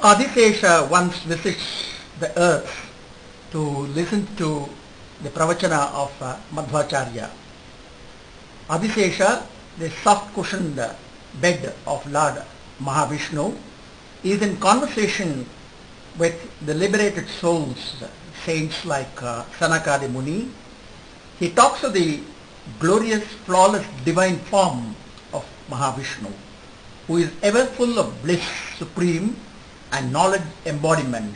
Adisesha once visits the earth to listen to the pravachana of Madhvacharya. Adisesha, the soft cushioned bed of Lord Mahavishnu, is in conversation with the liberated souls, saints like Sanakadi Muni. He talks of the glorious, flawless divine form of Mahavishnu, who is ever full of bliss supreme and knowledge embodiment,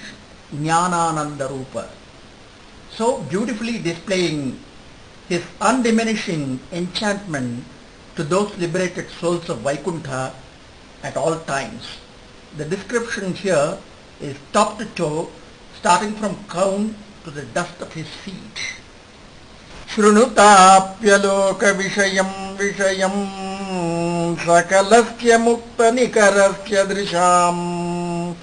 Jnanananda Rupa, so beautifully displaying his undiminishing enchantment to those liberated souls of Vaikuntha at all times. The description here is top to toe, starting from crown to the dust of his feet. Shrunutapyaloka vishayam vishayam sakalasya mukta nikarasya drisham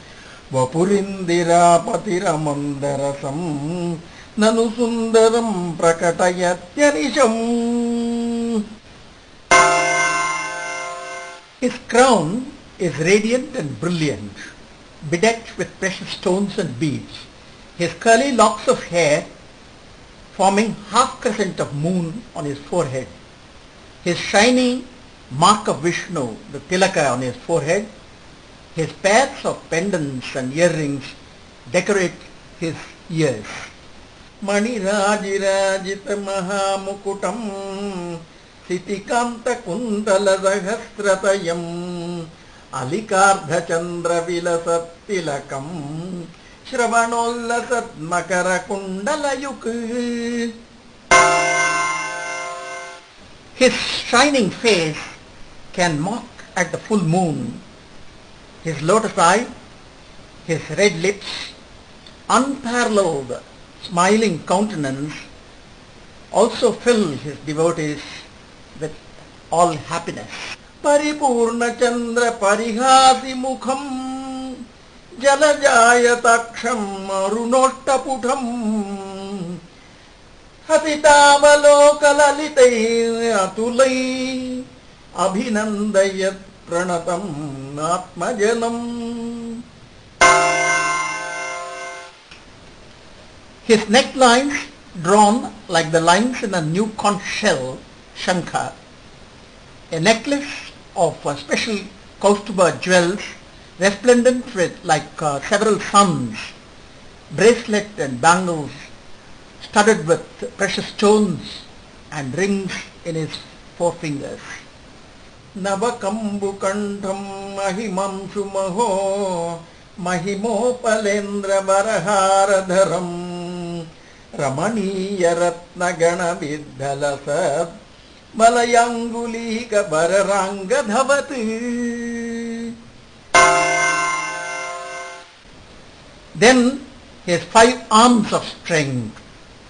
vapurindira patiramandarasam nanu sundaram prakatayatyanisham. His crown is radiant and brilliant, bedecked with precious stones and beads. His curly locks of hair forming half crescent of moon on his forehead. His shiny mark of Vishnu, the tilaka on his forehead. His pairs of pendants and earrings decorate his ears. Mani Rajirajita Mahamukutam Sitikanta Kundala Sahasratayam Alikardha Chandra Vilasat Tilakam Shravanollasat Makara Kundala Yuk. His shining face can mock at the full moon. His lotus eye, his red lips, unparalleled smiling countenance also fill his devotees with all happiness. Paripurna Chandra Parihasi Mukham Jalajayataksham Arunottaputam Hatitavalokalalitai Atulai Abhinandayat Pranatam Atmajanam. His necklines drawn like the lines in a new conch shell, Shankha, a necklace of special Kaustuba jewels resplendent with like several suns, bracelet and bangles studded with precious stones and rings in his forefingers. Navakambu Kandham Mahimam Sumaho Mahimopalendra Varaharadharam Ramaniya Ratna Gana Vidhalasat Malayangulika Vararanga Dhavati. Then his 5 arms of strength,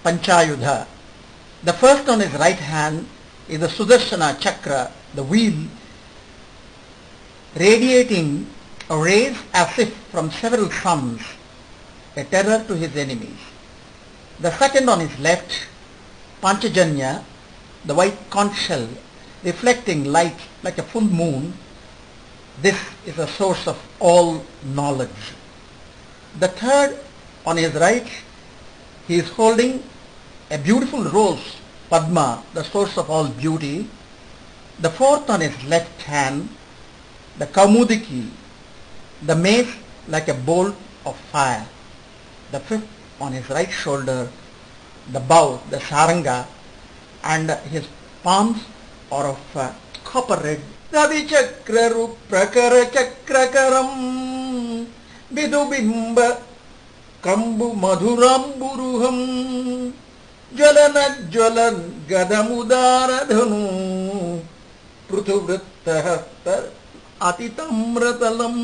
Panchayudha. The first on his right hand is the Sudarshana Chakra, the wheel, radiating a rays as if from several suns, a terror to his enemies. The second on his left, Panchajanya, the white conch shell, reflecting light like a full moon. This is a source of all knowledge. The third on his right, he is holding a beautiful rose, Padma, the source of all beauty. The fourth on his left hand, the Kaumudiki, the mace like a bolt of fire. The fifth on his right shoulder, the bow, the Saranga, and his palms are of copper red. Ravi Chakra Ruprakara Chakrakaram Vidubimba Kambu Madhuramburuham Jalana Jalan Gadamudara Dhanu Prutuvrittahastar Atitamratalam.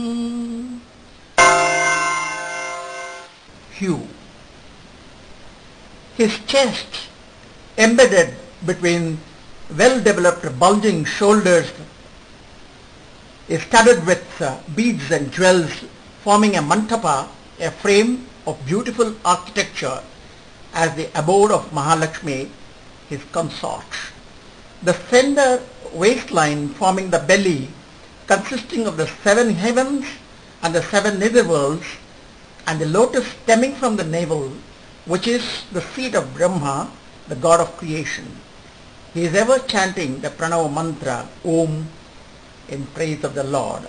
Hue. His chest, embedded between well-developed bulging shoulders, is studded with beads and jewels, forming a mantapa, a frame of beautiful architecture, as the abode of Mahalakshmi, his consort. The slender waistline forming the belly, consisting of the 7 heavens and the 7 netherworlds, and the lotus stemming from the navel, which is the seat of Brahma, the god of creation. He is ever chanting the pranava mantra, Om, in praise of the Lord.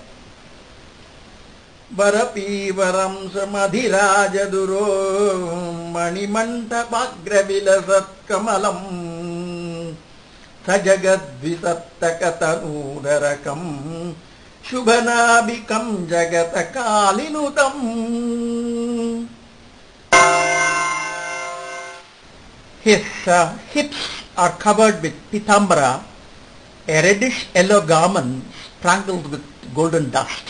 Varapivaram samadhirajaduro manimantapagravila kamalam sajagadvisattakatanudarakam shubhanabhikam jagatakaalinutam. His hips are covered with pitambara, a reddish yellow garment sprinkled with golden dust.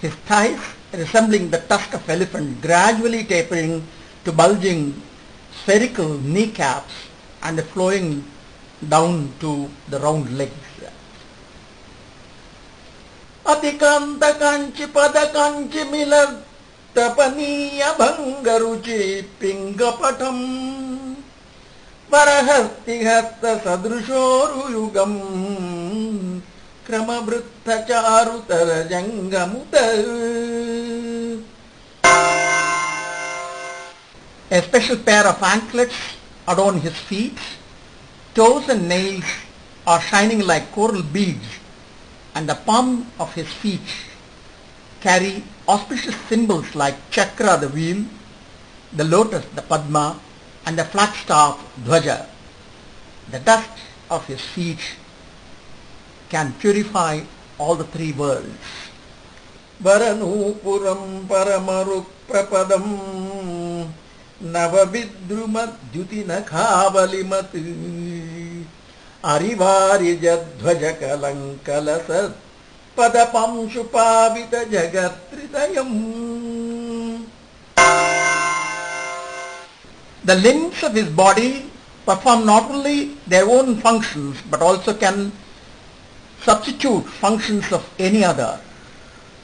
His thighs, resembling the tusk of elephant, gradually tapering to bulging spherical kneecaps and flowing down to the round legs. Atikanta kanchi padakanchi milad tapaniya bhangaruchi pingapatam Parahasti-hatta sadrushoruyugam kramavritta-charutara-jangamuta. A special pair of anklets adorn his feet. Toes and nails are shining like coral beads, and the palm of his feet carry auspicious symbols like chakra, the wheel, the lotus, the padma, and the flat staff, dhwaja. The dust of his feet can purify all the 3 worlds. Varanupuram paramaruk prapadam navavidrumadhyutina khavalimat arivarijadhvajakalankalasad padapamshupavita jagatritayam. The limbs of his body perform not only their own functions but also can substitute functions of any other.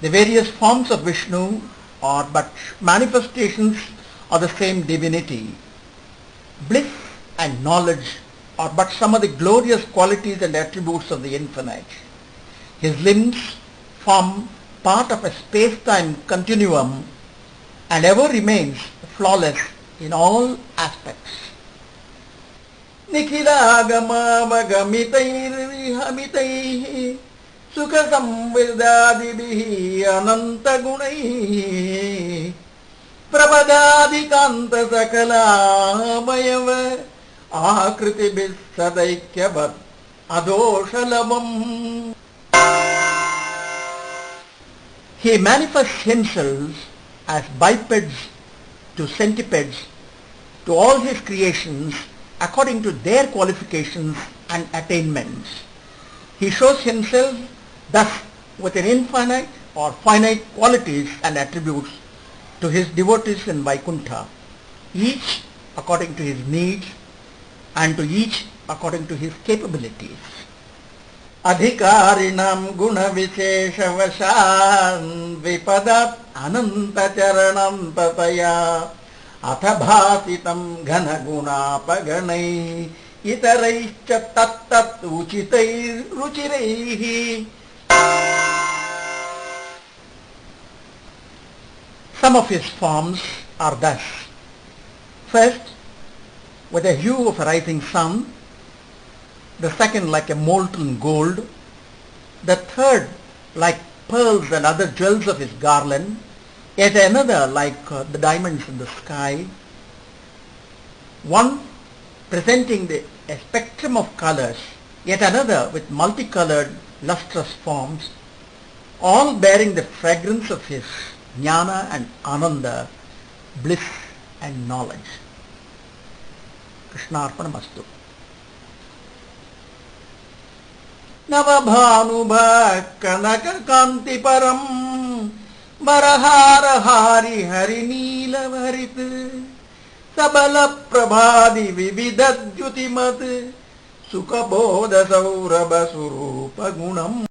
The various forms of Vishnu are but manifestations of the same divinity. Bliss and knowledge are but some of the glorious qualities and attributes of the infinite. His limbs form part of a space-time continuum and ever remains flawless in all aspects. Nikhilagamagamitairihamitaihi sukhasamvidadibihi anantagunaihi prabhadadikanta sakalamayava akritibis sadaikyavat adoshalabam. He manifests himself as bipeds to centipeds, to all his creations according to their qualifications and attainments. He shows himself thus with an infinite or finite qualities and attributes to his devotees in Vaikuntha, each according to his needs and to each according to his capabilities. Adhikarinam guna visheshavashan vipadat anantacharanam tataya athabhasitam ghanaguna paganai itaraischa tattat uchitai ruchiraihi. Some of his forms are thus. First, with the hue of a rising sun, the second like a molten gold, the third like pearls and other jewels of his garland, yet another like the diamonds in the sky, one presenting a spectrum of colors, yet another with multicolored lustrous forms, all bearing the fragrance of his jnana and ananda, bliss and knowledge. Krishnarpanamastu. Navabhanubha kanaka kanti param marahara hari hari neela varit sabala prabhadi vividad jyutimat sukha bodha saurabha surupa gunam.